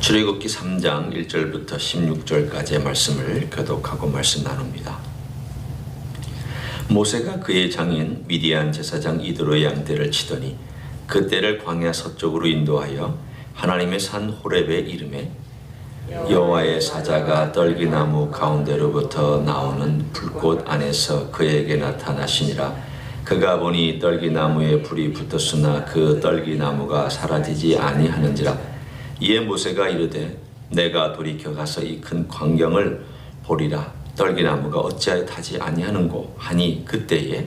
출애굽기 3장 1절부터 16절까지의 말씀을 교독하고 말씀 나눕니다. 모세가 그의 장인 미디안 제사장 이드로의 양떼를 치더니 그 떼를 광야 서쪽으로 인도하여 하나님의 산 호렙에 이르매 여호와의 사자가 떨기나무 가운데로부터 나오는 불꽃 안에서 그에게 나타나시니라. 그가 보니 떨기나무에 불이 붙었으나 그 떨기나무가 사라지지 아니하는지라. 이에 모세가 이르되 내가 돌이켜 가서 이 큰 광경을 보리라. 떨기나무가 어찌하여 타지 아니하는고 하니 그때에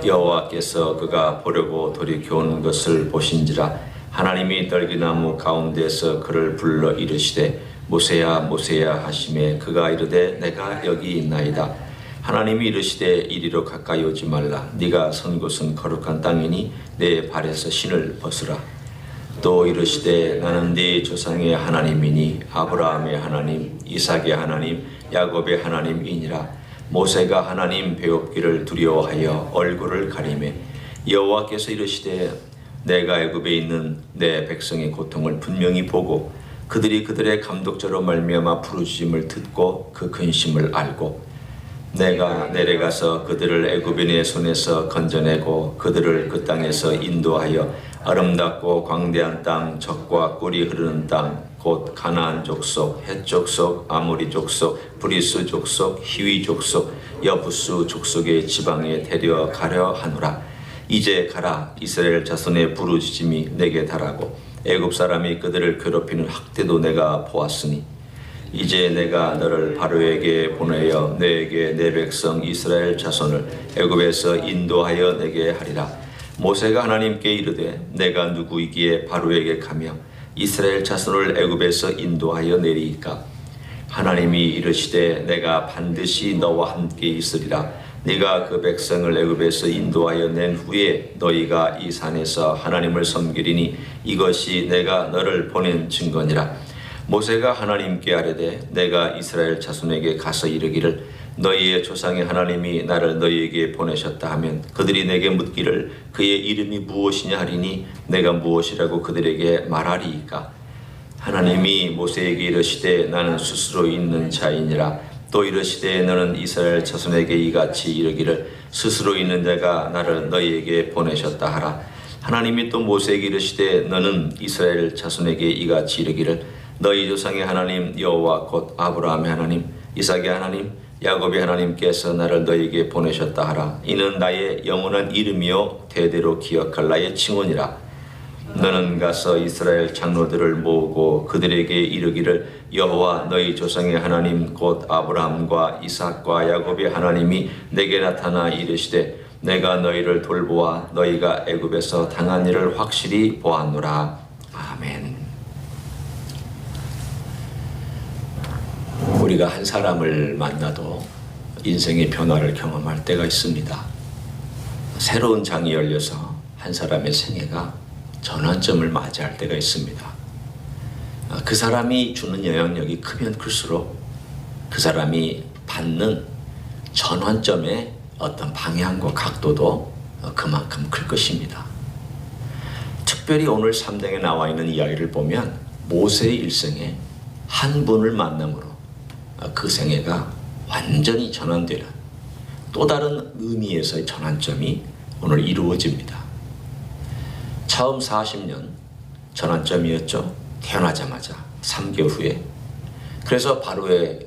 여호와께서 그가 보려고 돌이켜 오는 것을 보신지라. 하나님이 떨기나무 가운데서 그를 불러 이르시되 모세야 모세야 하시매 그가 이르되 내가 여기 있나이다. 하나님이 이르시되 이리로 가까이 오지 말라. 네가 선 곳은 거룩한 땅이니 내 발에서 신을 벗으라. 또 이르시되 나는 네 조상의 하나님이니 아브라함의 하나님, 이삭의 하나님, 야곱의 하나님이니라. 모세가 하나님 배웁기를 두려워하여 얼굴을 가리매 여호와께서 이르시되 내가 애굽에 있는 내 백성의 고통을 분명히 보고 그들이 그들의 감독자로 말미암아 부르짖음을 듣고 그 근심을 알고 내가 내려가서 그들을 애굽인의 손에서 건져내고 그들을 그 땅에서 인도하여 아름답고 광대한 땅, 젖과 꿀이 흐르는 땅, 곧 가나안 족속, 헷 족속, 아모리 족속, 브리스 족속, 히위 족속, 여부스 족속의 지방에 데려가려 하노라. 이제 가라. 이스라엘 자손의 부르짖음이 내게 달하고 애굽 사람이 그들을 괴롭히는 학대도 내가 보았으니 이제 내가 너를 바로에게 보내어 너에게 내 백성 이스라엘 자손을 애굽에서 인도하여 내게 하리라. 모세가 하나님께 이르되 내가 누구이기에 바로에게 가며 이스라엘 자손을 애굽에서 인도하여 내리이까. 하나님이 이르시되 내가 반드시 너와 함께 있으리라. 네가 그 백성을 애굽에서 인도하여 낸 후에 너희가 이 산에서 하나님을 섬기리니 이것이 내가 너를 보낸 증거니라. 모세가 하나님께 아뢰되 내가 이스라엘 자손에게 가서 이르기를 너희의 조상의 하나님이 나를 너희에게 보내셨다 하면 그들이 내게 묻기를 그의 이름이 무엇이냐 하리니 내가 무엇이라고 그들에게 말하리이까. 하나님이 모세에게 이르시되 나는 스스로 있는 자이니라. 또 이르시되 너는 이스라엘 자손에게 이같이 이르기를 스스로 있는 자가 나를 너희에게 보내셨다 하라. 하나님이 또 모세에게 이르시되 너는 이스라엘 자손에게 이같이 이르기를 너희 조상의 하나님 여호와 곧 아브라함의 하나님, 이삭의 하나님, 야곱의 하나님께서 나를 너희에게 보내셨다 하라. 이는 나의 영원한 이름이요 대대로 기억할 나의 칭언이라. 너는 가서 이스라엘 장로들을 모으고 그들에게 이르기를 여호와 너희 조상의 하나님 곧 아브라함과 이삭과 야곱의 하나님이 내게 나타나 이르시되 내가 너희를 돌보아 너희가 애굽에서 당한 일을 확실히 보았노라. 아멘. 우리가 한 사람을 만나도 인생의 변화를 경험할 때가 있습니다. 새로운 장이 열려서 한 사람의 생애가 전환점을 맞이할 때가 있습니다. 그 사람이 주는 영향력이 크면 클수록 그 사람이 받는 전환점의 어떤 방향과 각도도 그만큼 클 것입니다. 특별히 오늘 3장에 나와 있는 이야기를 보면 모세의 일생에 한 분을 만남으로 그 생애가 완전히 전환되는 또 다른 의미에서의 전환점이 오늘 이루어집니다. 처음 40년 전환점이었죠. 태어나자마자 3개월 후에. 그래서 바로의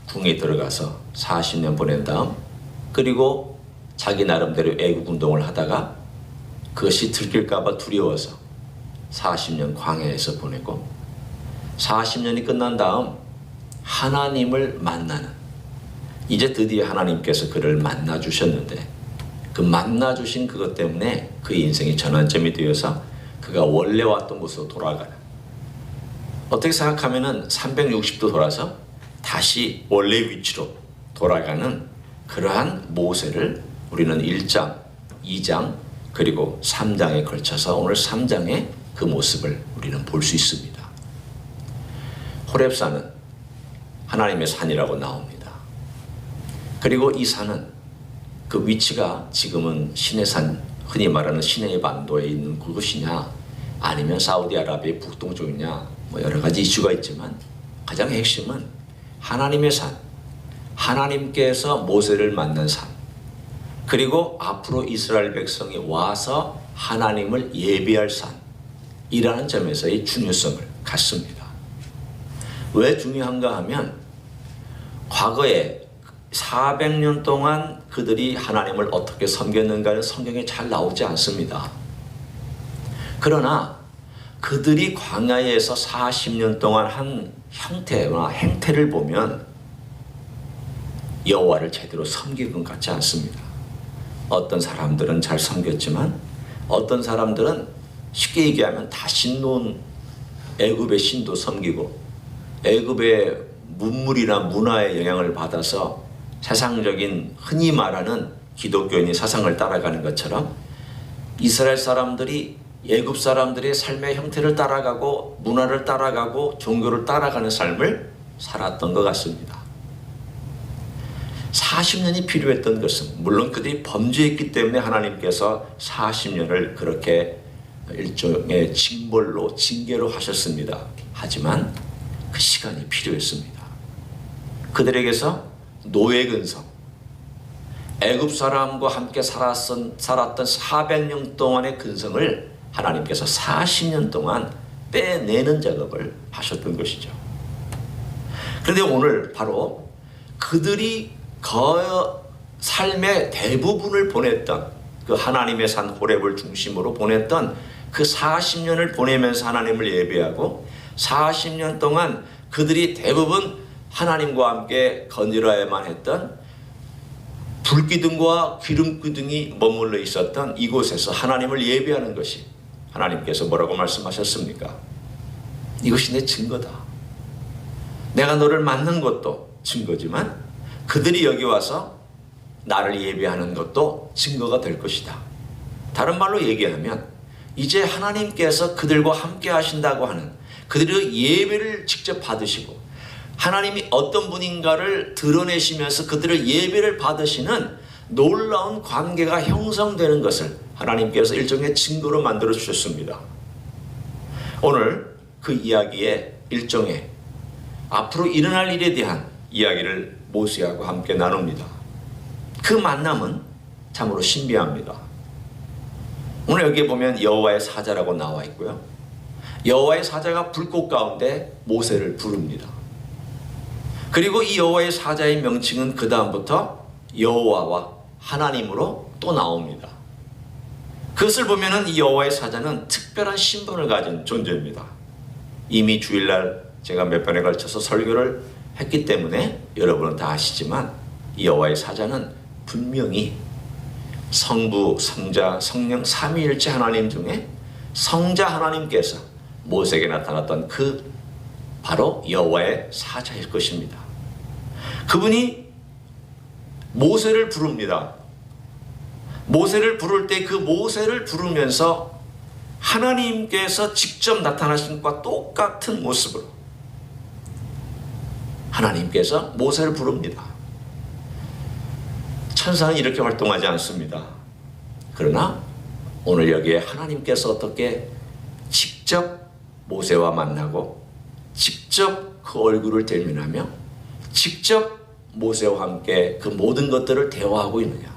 궁에 들어가서 40년 보낸 다음 그리고 자기 나름대로 애국 운동을 하다가 그것이 들킬까봐 두려워서 40년 광야에서 보내고 40년이 끝난 다음 하나님을 만나는, 이제 드디어 하나님께서 그를 만나 주셨는데 그 만나 주신 그것 때문에 그의 인생이 전환점이 되어서 그가 원래 왔던 곳으로 돌아가는, 어떻게 생각하면은 360도 돌아서 다시 원래 위치로 돌아가는 그러한 모세를 우리는 1장, 2장 그리고 3장에 걸쳐서 오늘 3장의 그 모습을 우리는 볼 수 있습니다. 호렙산은 하나님의 산이라고 나옵니다. 그리고 이 산은 그 위치가 지금은 시내산, 흔히 말하는 시내의 반도에 있는 그곳이냐 아니면 사우디아라비아의 북동쪽이냐 여러 가지 이슈가 있지만 가장 핵심은 하나님의 산, 하나님께서 모세를 만난 산, 그리고 앞으로 이스라엘 백성이 와서 하나님을 예배할 산이라는 점에서의 중요성을 갖습니다. 왜 중요한가 하면 과거에 400년 동안 그들이 하나님을 어떻게 섬겼는가는 성경에 잘 나오지 않습니다. 그러나 그들이 광야에서 40년 동안 한 형태나 행태를 보면 여호와를 제대로 섬긴 것 같지 않습니다. 어떤 사람들은 잘 섬겼지만 어떤 사람들은 쉽게 얘기하면 다 신놓은 애굽의 신도 섬기고 애굽의 문물이나 문화의 영향을 받아서 세상적인 흔히 말하는 기독교인이 사상을 따라가는 것처럼 이스라엘 사람들이 애굽 사람들의 삶의 형태를 따라가고 문화를 따라가고 종교를 따라가는 삶을 살았던 것 같습니다. 40년이 필요했던 것은 물론 그들이 범죄했기 때문에 하나님께서 40년을 그렇게 일종의 징벌로 징계로 하셨습니다. 하지만 그 시간이 필요했습니다. 그들에게서 노예 근성, 애굽 사람과 함께 살았던 400년 동안의 근성을 하나님께서 40년 동안 빼내는 작업을 하셨던 것이죠. 그런데 오늘 바로 그들이 삶의 대부분을 보냈던 그 하나님의 산 호렙을 중심으로 보냈던 그 40년을 보내면서 하나님을 예배하고 40년 동안 그들이 대부분 하나님과 함께 거닐어야만 했던 불기둥과 기름기둥이 머물러 있었던 이곳에서 하나님을 예배하는 것이 하나님께서 뭐라고 말씀하셨습니까? 이것이 내 증거다. 내가 너를 만난 것도 증거지만 그들이 여기 와서 나를 예배하는 것도 증거가 될 것이다. 다른 말로 얘기하면 이제 하나님께서 그들과 함께 하신다고 하는 그들의 예배를 직접 받으시고 하나님이 어떤 분인가를 드러내시면서 그들의 예배를 받으시는 놀라운 관계가 형성되는 것을 하나님께서 일종의 증거로 만들어 주셨습니다. 오늘 그 이야기의 일종의 앞으로 일어날 일에 대한 이야기를 모세하고 함께 나눕니다. 그 만남은 참으로 신비합니다. 오늘 여기에 보면 여호와의 사자라고 나와 있고요. 여호와의 사자가 불꽃 가운데 모세를 부릅니다. 그리고 이 여호와의 사자의 명칭은 그 다음부터 여호와와 하나님으로 또 나옵니다. 그것을 보면은 이 여호와의 사자는 특별한 신분을 가진 존재입니다. 이미 주일날 제가 몇 번에 걸쳐서 설교를 했기 때문에 여러분은 다 아시지만 이 여호와의 사자는 분명히 성부, 성자, 성령 삼위일체 하나님 중에 성자 하나님께서 모세에게 나타났던 그 바로 여호와의 사자일 것입니다. 그분이 모세를 부릅니다. 모세를 부를 때 그 모세를 부르면서 하나님께서 직접 나타나신 것과 똑같은 모습으로 하나님께서 모세를 부릅니다. 천사는 이렇게 활동하지 않습니다. 그러나 오늘 여기에 하나님께서 어떻게 직접 모세와 만나고 직접 그 얼굴을 대면하며 직접 모세와 함께 그 모든 것들을 대화하고 있느냐.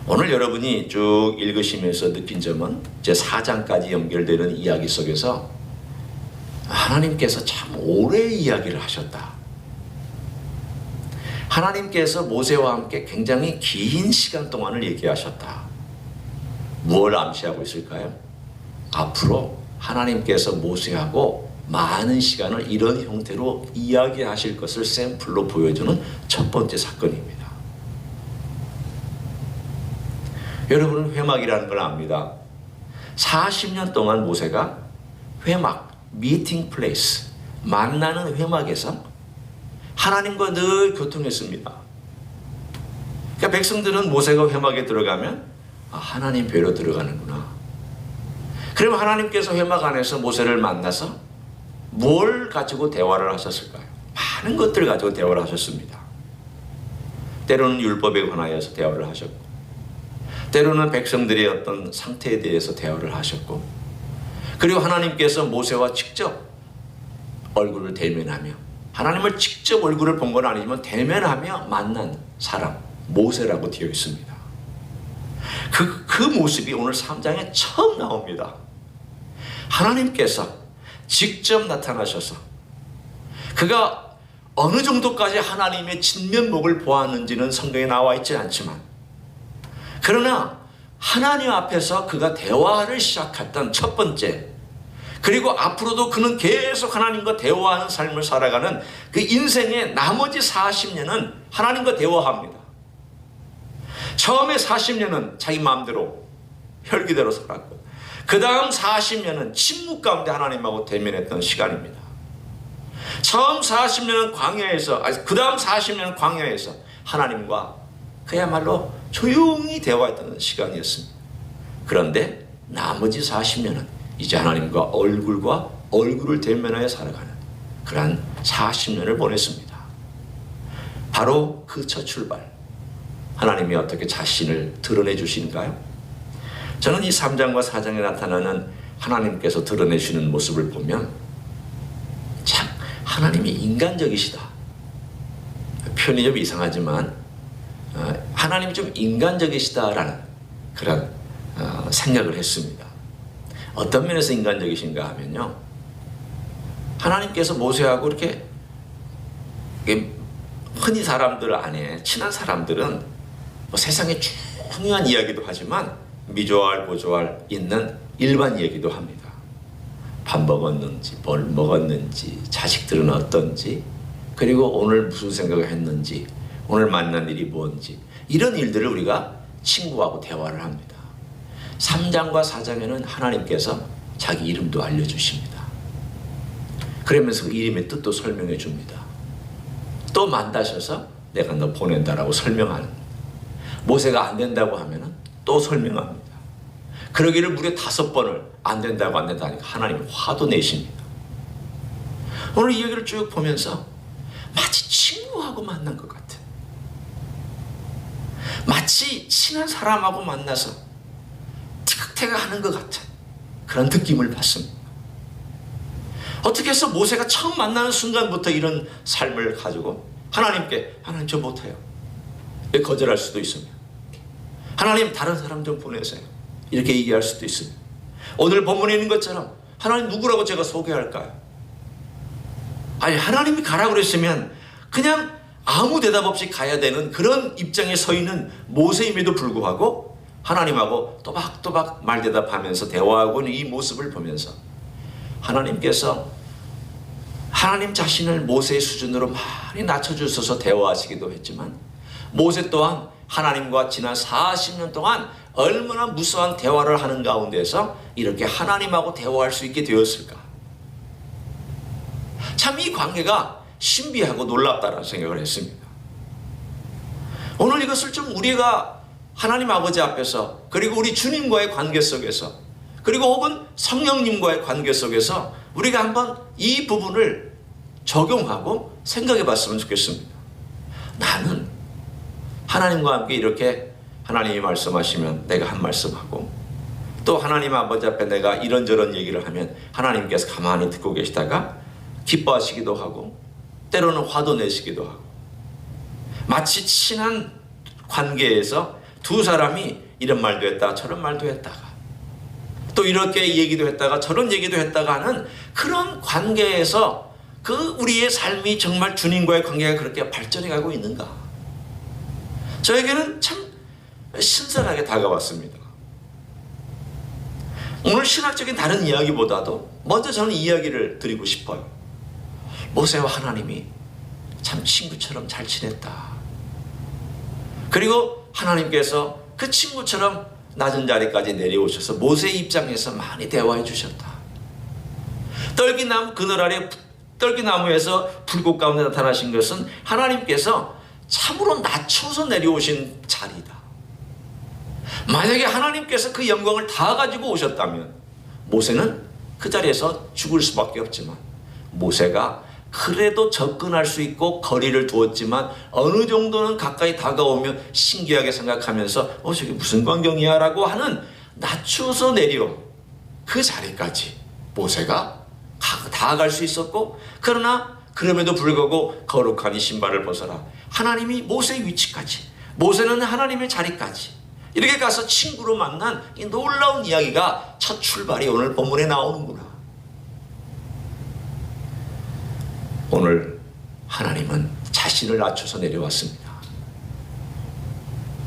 오늘 여러분이 쭉 읽으시면서 느낀 점은 제 4장까지 연결되는 이야기 속에서 하나님께서 참 오래 이야기를 하셨다. 하나님께서 모세와 함께 굉장히 긴 시간 동안을 얘기하셨다. 무엇을 암시하고 있을까요? 앞으로 하나님께서 모세하고 많은 시간을 이런 형태로 이야기하실 것을 샘플로 보여주는 첫 번째 사건입니다. 여러분은 회막이라는 걸 압니다. 40년 동안 모세가 회막, 미팅 플레이스, 만나는 회막에서 하나님과 늘 교통했습니다. 그러니까 백성들은 모세가 회막에 들어가면 하나님 뵈러 들어가는구나. 그러면 하나님께서 회막 안에서 모세를 만나서 뭘 가지고 대화를 하셨을까요? 많은 것들을 가지고 대화를 하셨습니다. 때로는 율법에 관하여서 대화를 하셨고, 때로는 백성들의 어떤 상태에 대해서 대화를 하셨고, 그리고 하나님께서 모세와 직접 얼굴을 대면하며, 하나님을 직접 얼굴을 본 건 아니지만 대면하며 만난 사람, 모세라고 되어 있습니다. 그 모습이 오늘 3장에 처음 나옵니다. 하나님께서 직접 나타나셔서 그가 어느 정도까지 하나님의 진면목을 보았는지는 성경에 나와 있지 않지만, 그러나 하나님 앞에서 그가 대화를 시작했던 첫 번째, 그리고 앞으로도 그는 계속 하나님과 대화하는 삶을 살아가는 그 인생의 나머지 40년은 하나님과 대화합니다. 처음에 40년은 자기 마음대로 혈기대로 살았고, 그 다음 40년은 침묵 가운데 하나님하고 대면했던 시간입니다. 처음 40년은 광야에서, 그 다음 40년은 광야에서 하나님과 그야말로 조용히 대화했던 시간이었습니다. 그런데 나머지 40년은 이제 하나님과 얼굴을 대면하여 살아가는 그러한 40년을 보냈습니다. 바로 그 첫 출발, 하나님이 어떻게 자신을 드러내 주시는가요? 저는 이 3장과 4장에 나타나는 하나님께서 드러내시는 모습을 보면 참 하나님이 인간적이시다. 표현이 좀 이상하지만 하나님이 좀 인간적이시다라는 그런 생각을 했습니다. 어떤 면에서 인간적이신가 하면요, 하나님께서 모세하고 이렇게 흔히 사람들 안에 친한 사람들은 뭐 세상에 중요한 이야기도 하지만 미조알 고조알 있는 일반 얘기도 합니다. 밥 먹었는지, 뭘 먹었는지, 자식들은 어떤지, 그리고 오늘 무슨 생각을 했는지, 오늘 만난 일이 뭔지, 이런 일들을 우리가 친구하고 대화를 합니다. 3장과 4장에는 하나님께서 자기 이름도 알려주십니다. 그러면서 그 이름의 뜻도 설명해 줍니다. 또 만나셔서 내가 너 보낸다라고 설명하는, 모세가 안 된다고 하면은 또 설명합니다. 그러기를 무려 5번을 안 된다고 하니까 하나님이 화도 내십니다. 오늘 이 얘기를 쭉 보면서 마치 친구하고 만난 것 같은, 마치 친한 사람하고 만나서 티격태격하는 것 같은 그런 느낌을 받습니다. 어떻게 해서 모세가 처음 만나는 순간부터 이런 삶을 가지고 하나님께, 하나님 저 못해요, 거절할 수도 있습니다. 하나님 다른 사람 좀 보내세요, 이렇게 얘기할 수도 있습니다. 오늘 본문에 있는 것처럼 하나님 누구라고 제가 소개할까요? 아니, 하나님이 가라고 그랬으면 그냥 아무 대답 없이 가야 되는 그런 입장에 서 있는 모세임에도 불구하고 하나님하고 또박또박 말대답하면서 대화하고 있는 이 모습을 보면서 하나님께서 하나님 자신을 모세의 수준으로 많이 낮춰주셔서 대화하시기도 했지만, 모세 또한 하나님과 지난 40년 동안 얼마나 무수한 대화를 하는 가운데서 이렇게 하나님하고 대화할 수 있게 되었을까? 참 이 관계가 신비하고 놀랍다는 생각을 했습니다. 오늘 이것을 좀 우리가 하나님 아버지 앞에서, 그리고 우리 주님과의 관계 속에서, 그리고 혹은 성령님과의 관계 속에서 우리가 한번 이 부분을 적용하고 생각해 봤으면 좋겠습니다. 나는 하나님과 함께 이렇게 하나님이 말씀하시면 내가 한 말씀하고, 또 하나님 아버지 앞에 내가 이런저런 얘기를 하면 하나님께서 가만히 듣고 계시다가 기뻐하시기도 하고, 때로는 화도 내시기도 하고, 마치 친한 관계에서 두 사람이 이런 말도 했다가 저런 말도 했다가, 또 이렇게 얘기도 했다가 저런 얘기도 했다가 하는 그런 관계에서 그 우리의 삶이 정말 주님과의 관계가 그렇게 발전해 가고 있는가? 저에게는 참 신선하게 다가왔습니다. 오늘 신학적인 다른 이야기보다도 먼저 저는 이야기를 드리고 싶어요. 모세와 하나님이 참 친구처럼 잘 지냈다. 그리고 하나님께서 그 친구처럼 낮은 자리까지 내려오셔서 모세의 입장에서 많이 대화해 주셨다. 떨기나무 그늘 아래, 떨기나무에서 불꽃 가운데 나타나신 것은 하나님께서 참으로 낮춰서 내려오신 자리다. 만약에 하나님께서 그 영광을 다 가지고 오셨다면 모세는 그 자리에서 죽을 수밖에 없지만, 모세가 그래도 접근할 수 있고 거리를 두었지만 어느 정도는 가까이 다가오면 신기하게 생각하면서 저게 무슨 광경이야 라고 하는 낮춰서 내려온 그 자리까지 모세가 다가갈 수 있었고, 그러나 그럼에도 불구하고 거룩한 이 신발을 벗어라. 하나님이 모세의 위치까지, 모세는 하나님의 자리까지 이렇게 가서 친구로 만난 이 놀라운 이야기가 첫 출발이 오늘 본문에 나오는구나. 오늘 하나님은 자신을 낮춰서 내려왔습니다.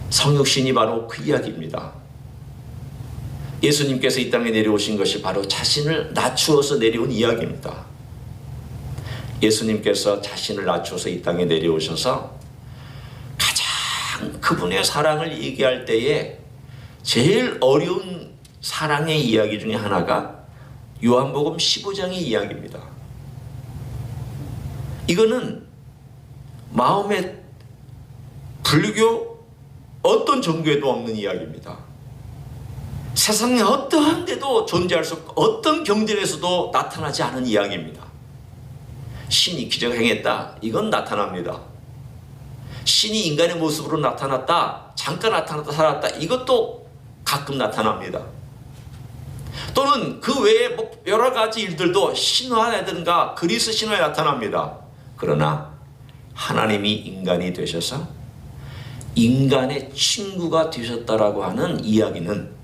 성육신이 바로 그 이야기입니다. 예수님께서 이 땅에 내려오신 것이 바로 자신을 낮추어서 내려온 이야기입니다. 예수님께서 자신을 낮춰서 이 땅에 내려오셔서 가장 그분의 사랑을 얘기할 때에 제일 어려운 사랑의 이야기 중에 하나가 요한복음 15장의 이야기입니다. 이거는 마음의 불교 어떤 종교에도 없는 이야기입니다. 세상에 어떠한 데도 존재할 수 없고 어떤 경전에서도 나타나지 않은 이야기입니다. 신이 기적을 행했다, 이건 나타납니다. 신이 인간의 모습으로 나타났다, 잠깐 나타났다 살았다, 이것도 가끔 나타납니다. 또는 그 외에 여러 가지 일들도 신화라든가 그리스 신화에 나타납니다. 그러나 하나님이 인간이 되셔서 인간의 친구가 되셨다라고 하는 이야기는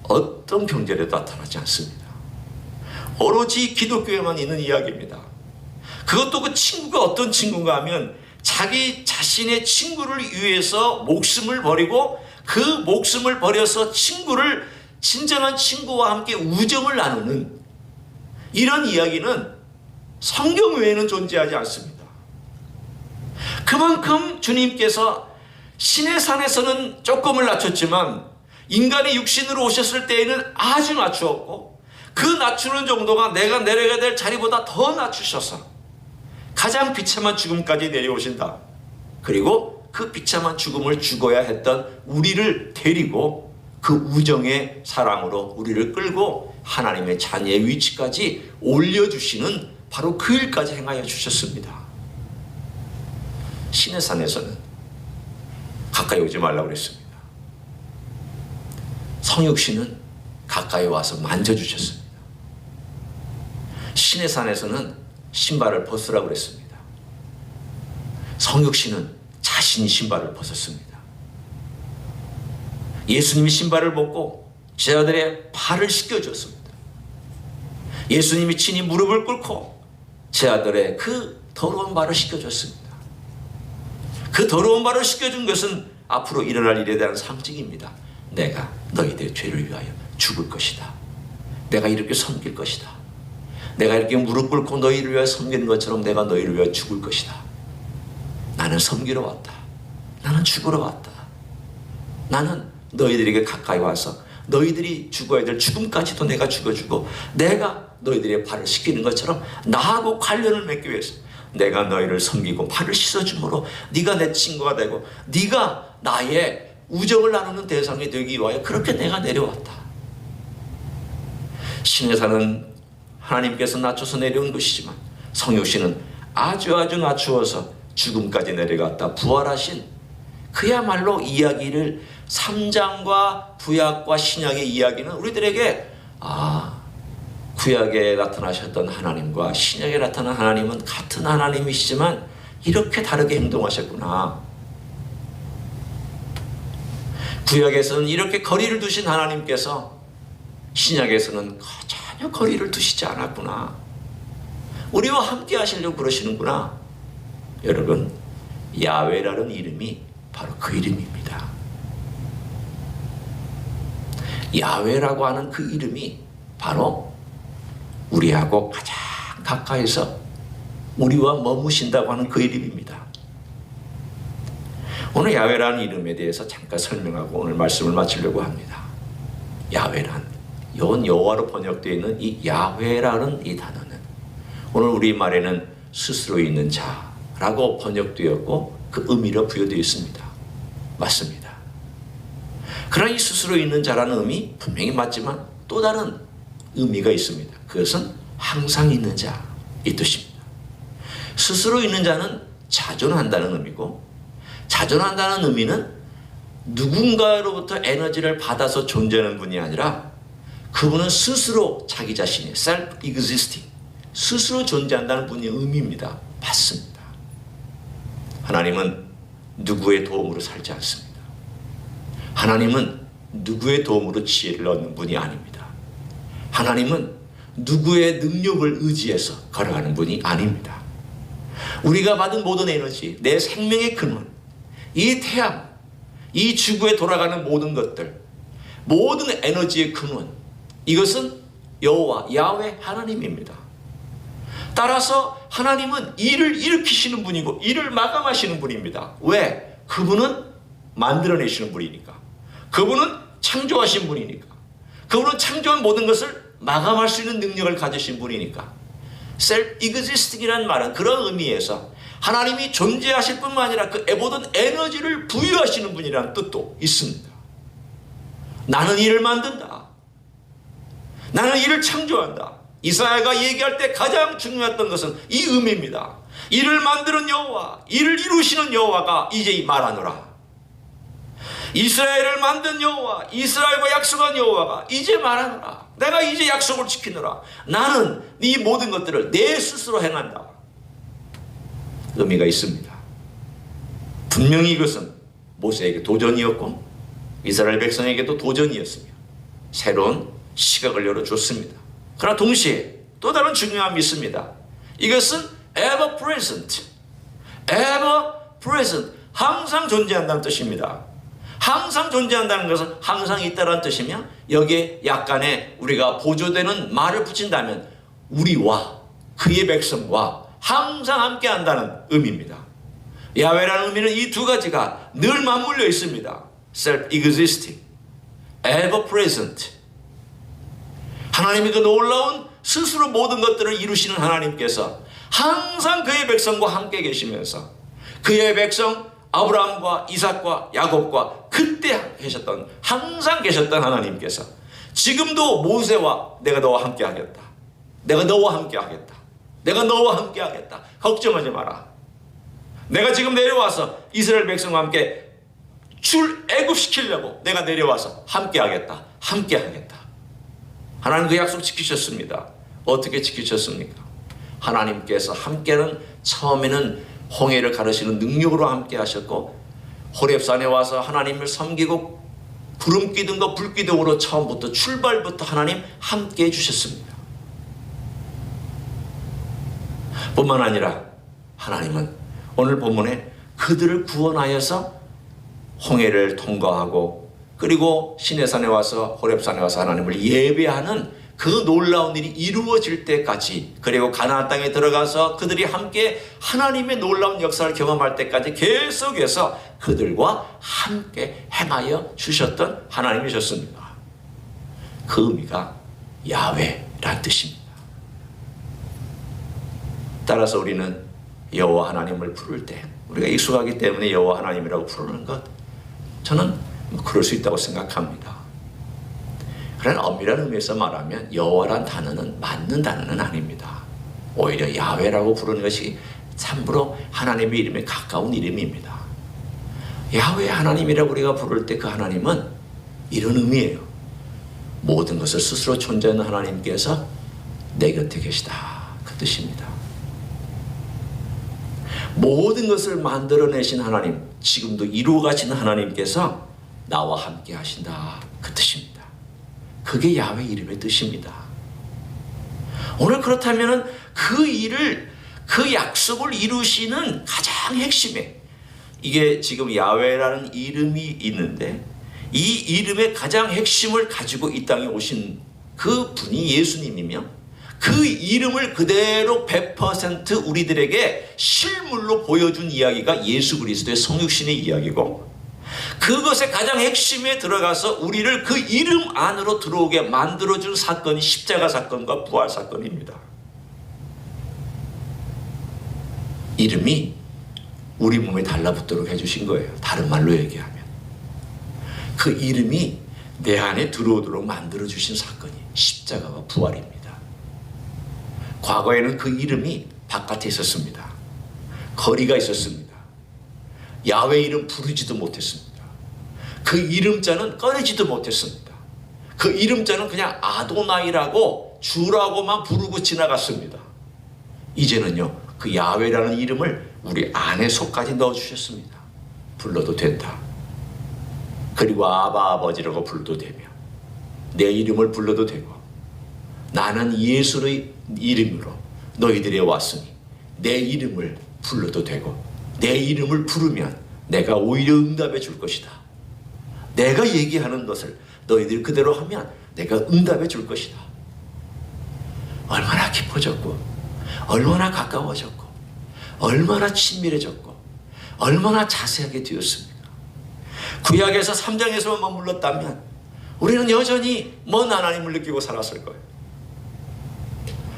어떤 경전에도 나타나지 않습니다. 오로지 기독교에만 있는 이야기입니다. 그것도 그 친구가 어떤 친구인가 하면 자기 자신의 친구를 위해서 목숨을 버리고 그 목숨을 버려서 친구를, 진정한 친구와 함께 우정을 나누는 이런 이야기는 성경 외에는 존재하지 않습니다. 그만큼 주님께서 신의 산에서는 조금을 낮췄지만 인간의 육신으로 오셨을 때에는 아주 낮추었고, 그 낮추는 정도가 내가 내려가야 될 자리보다 더 낮추셔서 가장 비참한 죽음까지 내려오신다. 그리고 그 비참한 죽음을 죽어야 했던 우리를 데리고 그 우정의 사랑으로 우리를 끌고 하나님의 자녀의 위치까지 올려주시는 바로 그 일까지 행하여 주셨습니다. 신의 산에서는 가까이 오지 말라고 그랬습니다. 성육신은 가까이 와서 만져주셨습니다. 신의 산에서는 신발을 벗으라고 그랬습니다. 성육신은 자신이 신발을 벗었습니다. 예수님이 신발을 벗고 제자들의 발을 씻겨주었습니다. 예수님이 친히 무릎을 꿇고 제자들의 그 더러운 발을 씻겨줬습니다. 그 더러운 발을 씻겨준 것은 앞으로 일어날 일에 대한 상징입니다. 내가 너희들의 죄를 위하여 죽을 것이다. 내가 이렇게 섬길 것이다. 내가 이렇게 무릎 꿇고 너희를 위하여 섬기는 것처럼 내가 너희를 위하여 죽을 것이다. 나는 섬기러 왔다. 나는 죽으러 왔다. 나는 너희들에게 가까이 와서 너희들이 죽어야 될 죽음까지도 내가 죽어주고, 내가 너희들의 발을 씻기는 것처럼 나하고 관련을 맺기 위해서 내가 너희를 섬기고 발을 씻어줌으로 네가 내 친구가 되고 네가 나의 우정을 나누는 대상이 되기 위하여 그렇게 내가 내려왔다. 신의 산은 하나님께서 낮춰서 내려온 것이지만 성육신은 아주 낮추어서 죽음까지 내려갔다 부활하신, 그야말로 이야기를 3장과 구약과 신약의 이야기는 우리들에게 구약에 나타나셨던 하나님과 신약에 나타난 하나님은 같은 하나님이시지만 이렇게 다르게 행동하셨구나. 구약에서는 이렇게 거리를 두신 하나님께서 신약에서는 전혀 거리를 두시지 않았구나. 우리와 함께 하시려고 그러시는구나. 여러분, 야훼라는 이름이 바로 그 이름입니다. 야훼라고 하는 그 이름이 바로 우리하고 가장 가까이서 우리와 머무신다고 하는 그 이름입니다. 오늘 야훼라는 이름에 대해서 잠깐 설명하고 오늘 말씀을 마치려고 합니다. 야훼란, 이건 여호와로 번역되어 있는 이 야훼라는 이 단어는 오늘 우리말에는 스스로 있는 자라고 번역되었고 그 의미로 부여되어 있습니다. 맞습니다. 그러나 이 스스로 있는 자라는 의미 분명히 맞지만 또 다른 의미가 있습니다. 그것은 항상 있는 자, 이 뜻입니다. 스스로 있는 자는 자존한다는 의미고, 자존한다는 의미는 누군가로부터 에너지를 받아서 존재하는 분이 아니라 그분은 스스로 자기 자신이 self-existing, 스스로 존재한다는 분의 의미입니다. 맞습니다. 하나님은 누구의 도움으로 살지 않습니다. 하나님은 누구의 도움으로 지혜를 얻는 분이 아닙니다. 하나님은 누구의 능력을 의지해서 걸어가는 분이 아닙니다. 우리가 받은 모든 에너지, 내 생명의 근원, 이 태양, 이 지구에 돌아가는 모든 것들, 모든 에너지의 근원, 이것은 여호와 야훼 하나님입니다. 따라서 하나님은 일을 일으키시는 분이고 일을 마감하시는 분입니다. 왜? 그분은 만들어내시는 분이니까. 그분은 창조하신 분이니까. 그분은 창조한 모든 것을 마감할 수 있는 능력을 가지신 분이니까. self-existing이라는 말은 그런 의미에서 하나님이 존재하실 뿐만 아니라 그 모든 에너지를 부여하시는 분이라는 뜻도 있습니다. 나는 일을 만든다. 나는 일을 창조한다. 이사야가 얘기할 때 가장 중요했던 것은 이 의미입니다. 일을 만드는 여호와, 일을 이루시는 여호와가 이제 말하노라. 이스라엘을 만든 여호와, 이스라엘과 약속한 여호와가 이제 말하노라. 내가 이제 약속을 지키노라. 나는 이 모든 것들을 내 스스로 행한다. 의미가 있습니다. 분명히 이것은 모세에게 도전이었고 이스라엘 백성에게도 도전이었으며 새로운 시각을 열어줬습니다. 그러나 동시에 또 다른 중요함이 있습니다. 이것은 ever present, ever present, 항상 존재한다는 뜻입니다. 항상 존재한다는 것은 항상 있다는 뜻이며 여기에 약간의 우리가 보조되는 말을 붙인다면 우리와 그의 백성과 항상 함께한다는 의미입니다. 야훼라는 의미는 이 두 가지가 늘 맞물려 있습니다. self-existing, ever-present. 하나님의 그 놀라운 스스로 모든 것들을 이루시는 하나님께서 항상 그의 백성과 함께 계시면서 그의 백성 아브라함과 이삭과 야곱과 그때 계셨던, 항상 계셨던 하나님께서 지금도 모세와 내가 너와 함께 하겠다. 내가 너와 함께 하겠다. 내가 너와 함께 하겠다. 걱정하지 마라. 내가 지금 내려와서 이스라엘 백성과 함께 출애굽시키려고 내가 내려와서 함께 하겠다. 함께 하겠다. 하나님 그 약속 지키셨습니다. 어떻게 지키셨습니까? 하나님께서 함께는 처음에는 홍해를 가르시는 능력으로 함께 하셨고 호렙산에 와서 하나님을 섬기고 구름기둥과 불기둥으로 처음부터 출발부터 하나님 함께 해주셨습니다. 뿐만 아니라 하나님은 오늘 본문에 그들을 구원하여서 홍해를 통과하고 그리고 시내산에 와서 호렙산에 와서 하나님을 예배하는 그 놀라운 일이 이루어질 때까지, 그리고 가나안 땅에 들어가서 그들이 함께 하나님의 놀라운 역사를 경험할 때까지 계속해서 그들과 함께 행하여 주셨던 하나님이셨습니다. 그 의미가 야훼라는 뜻입니다. 따라서 우리는 여호와 하나님을 부를 때, 우리가 익숙하기 때문에 여호와 하나님이라고 부르는 것, 저는 그럴 수 있다고 생각합니다. 그러나 엄밀한 의미에서 말하면 여호와란 단어는 맞는 단어는 아닙니다. 오히려 야훼라고 부르는 것이 참으로 하나님의 이름에 가까운 이름입니다. 야훼 하나님이라고 우리가 부를 때 그 하나님은 이런 의미예요. 모든 것을 스스로 존재하는 하나님께서 내 곁에 계시다, 그 뜻입니다. 모든 것을 만들어내신 하나님, 지금도 이루어 가시는 하나님께서 나와 함께 하신다, 그 뜻입니다. 그게 야훼 이름의 뜻입니다. 오늘 그렇다면 그 일을, 그 약속을 이루시는 가장 핵심에, 이게 지금 야훼라는 이름이 있는데 이 이름의 가장 핵심을 가지고 이 땅에 오신 그 분이 예수님이며 그 이름을 그대로 100% 우리들에게 실물로 보여준 이야기가 예수 그리스도의 성육신의 이야기고, 그것의 가장 핵심에 들어가서 우리를 그 이름 안으로 들어오게 만들어준 사건이 십자가 사건과 부활 사건입니다. 이름이 우리 몸에 달라붙도록 해주신 거예요. 다른 말로 얘기하면 그 이름이 내 안에 들어오도록 만들어주신 사건이 십자가와 부활입니다. 과거에는 그 이름이 바깥에 있었습니다. 거리가 있었습니다. 야훼 이름 부르지도 못했습니다. 그 이름자는 꺼내지도 못했습니다. 그 이름자는 그냥 아도나이라고 주라고만 부르고 지나갔습니다. 이제는요 그 야훼라는 이름을 우리 안에 속까지 넣어주셨습니다. 불러도 된다. 그리고 아바 아버지라고 불러도 되며 내 이름을 불러도 되고 나는 예수의 이름으로 너희들에 왔으니 내 이름을 불러도 되고 내 이름을 부르면 내가 오히려 응답해 줄 것이다. 내가 얘기하는 것을 너희들이 그대로 하면 내가 응답해 줄 것이다. 얼마나 깊어졌고 얼마나 가까워졌고 얼마나 친밀해졌고 얼마나 자세하게 되었습니까? 구약에서 3장에서만 머물렀다면 우리는 여전히 먼 하나님을 느끼고 살았을 거예요.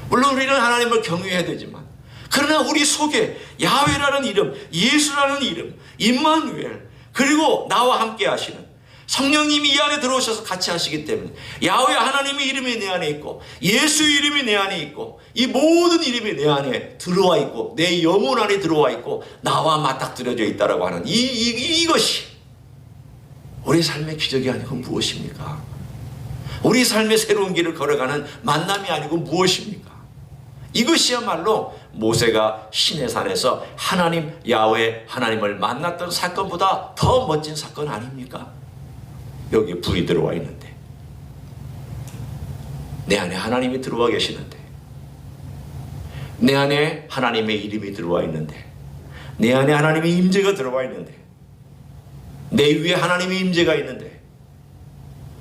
물론 우리는 하나님을 경외해야 되지만 그러나 우리 속에 야훼라는 이름, 예수라는 이름, 임마누엘, 그리고 나와 함께 하시는 성령님이 이 안에 들어오셔서 같이 하시기 때문에 야훼 하나님의 이름이 내 안에 있고 예수의 이름이 내 안에 있고 이 모든 이름이 내 안에 들어와 있고 내 영혼 안에 들어와 있고 나와 맞닥뜨려져 있다라고 하는 이것이 우리 삶의 기적이 아니고 무엇입니까? 우리 삶의 새로운 길을 걸어가는 만남이 아니고 무엇입니까? 이것이야말로 모세가 시내산에서 하나님 야훼 하나님을 만났던 사건보다 더 멋진 사건 아닙니까? 여기에 불이 들어와 있는데 내 안에 하나님이 들어와 계시는데 내 안에 하나님의 이름이 들어와 있는데 내 안에 하나님의 임재가 들어와 있는데 내 위에 하나님의 임재가 있는데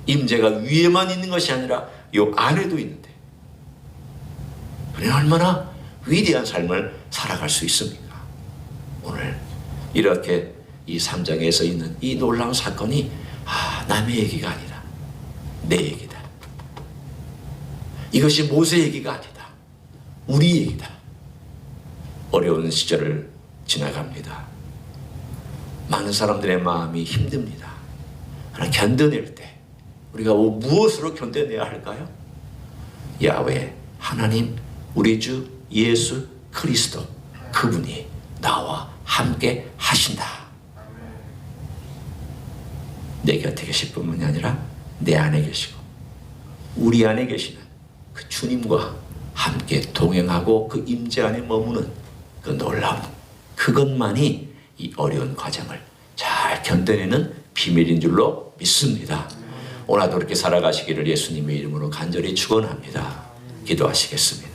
임재가 위에만 있는 것이 아니라 요 안에도 있는데 우리는 얼마나 위대한 삶을 살아갈 수 있습니까? 오늘 이렇게 이 3장에서 있는 이 놀라운 사건이 남의 얘기가 아니라 내 얘기다. 이것이 모세 얘기가 아니다. 우리 얘기다. 어려운 시절을 지나갑니다. 많은 사람들의 마음이 힘듭니다. 그러나 견뎌낼 때 우리가 무엇으로 견뎌내야 할까요? 야훼 하나님 우리 주 예수 그리스도 그분이 나와 함께 하신다. 내 곁에 계실 뿐만이 아니라 내 안에 계시고 우리 안에 계시는 그 주님과 함께 동행하고 그 임재 안에 머무는 그 놀라움, 그것만이 이 어려운 과정을 잘 견뎌내는 비밀인 줄로 믿습니다. 오늘도 그렇게 살아가시기를 예수님의 이름으로 간절히 축원합니다. 기도하시겠습니다.